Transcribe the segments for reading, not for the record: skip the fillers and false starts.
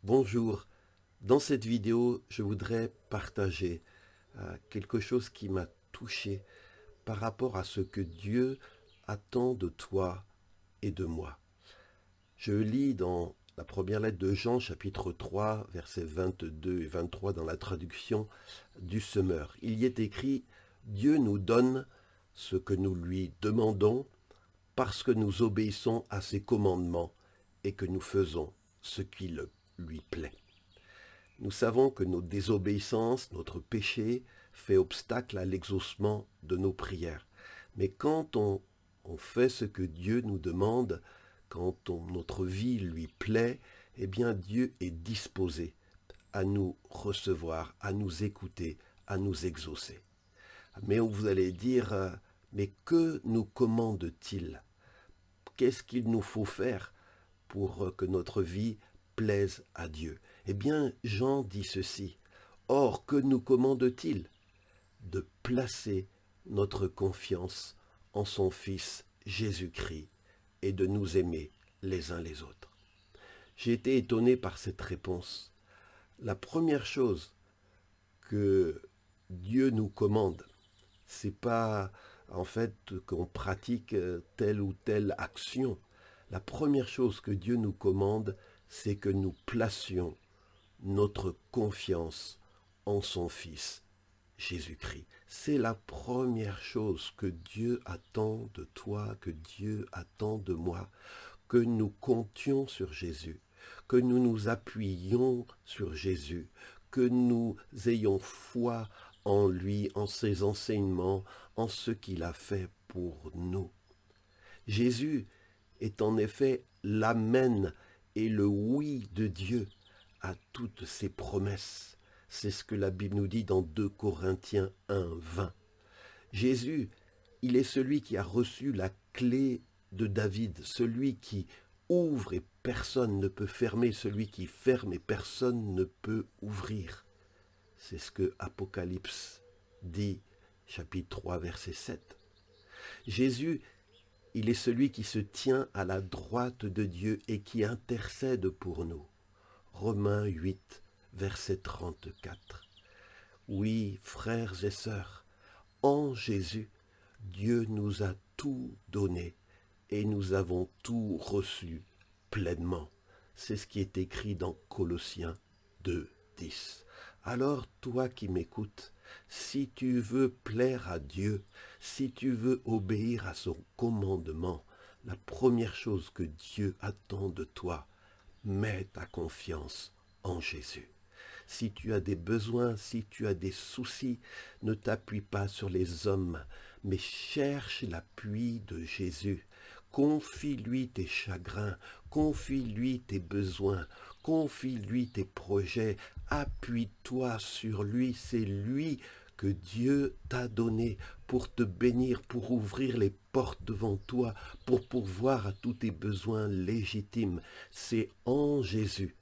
Bonjour, dans cette vidéo, je voudrais partager quelque chose qui m'a touché par rapport à ce que Dieu attend de toi et de moi. Je lis dans la première lettre de Jean, chapitre 3, versets 22 et 23 dans la traduction du Semeur. Il y est écrit « Dieu nous donne ce que nous lui demandons parce que nous obéissons à ses commandements et que nous faisons ce qui lui plaît. » Nous savons que nos désobéissances, notre péché, fait obstacle à l'exaucement de nos prières. Mais quand on fait ce que Dieu nous demande, quand notre vie lui plaît, eh bien Dieu est disposé à nous recevoir, à nous écouter, à nous exaucer. Mais vous allez dire, mais que nous commande-t-il? Qu'est-ce qu'il nous faut faire pour que notre vie plaise à Dieu? Eh bien, Jean dit ceci. Or, que nous commande-t-il? De placer notre confiance en son Fils Jésus-Christ et de nous aimer les uns les autres. J'ai été étonné par cette réponse. La première chose que Dieu nous commande, c'est pas en fait qu'on pratique telle ou telle action. La première chose que Dieu nous commande, c'est que nous placions notre confiance en son Fils, Jésus-Christ. C'est la première chose que Dieu attend de toi, que Dieu attend de moi, que nous comptions sur Jésus, que nous nous appuyions sur Jésus, que nous ayons foi en lui, en ses enseignements, en ce qu'il a fait pour nous. Jésus est en effet l'amen et le oui de Dieu à toutes ses promesses. C'est ce que la Bible nous dit dans 2 Corinthiens 1, 20. Jésus, il est celui qui a reçu la clé de David, celui qui ouvre et personne ne peut fermer, celui qui ferme et personne ne peut ouvrir. C'est ce que Apocalypse dit, chapitre 3, verset 7. Jésus, il est celui qui se tient à la droite de Dieu et qui intercède pour nous. Romains 8, verset 34. Oui, frères et sœurs, en Jésus, Dieu nous a tout donné et nous avons tout reçu pleinement. C'est ce qui est écrit dans Colossiens 2, 10. Alors toi qui m'écoutes, si tu veux plaire à Dieu, si tu veux obéir à son commandement, la première chose que Dieu attend de toi, mets ta confiance en Jésus. Si tu as des besoins, si tu as des soucis, ne t'appuie pas sur les hommes, mais cherche l'appui de Jésus. Confie-lui tes chagrins, confie-lui tes besoins, confie-lui tes projets, appuie-toi sur lui, c'est lui que Dieu t'a donné pour te bénir, pour ouvrir les portes devant toi, pour pourvoir à tous tes besoins légitimes. C'est en Jésus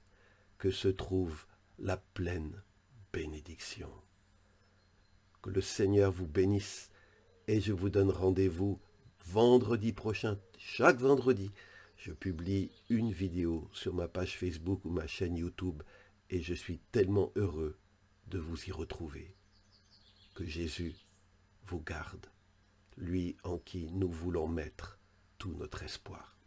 que se trouve la pleine bénédiction. Que le Seigneur vous bénisse et je vous donne rendez-vous vendredi prochain. Chaque vendredi, je publie une vidéo sur ma page Facebook ou ma chaîne YouTube et je suis tellement heureux de vous y retrouver. Que Jésus vous garde, lui en qui nous voulons mettre tout notre espoir.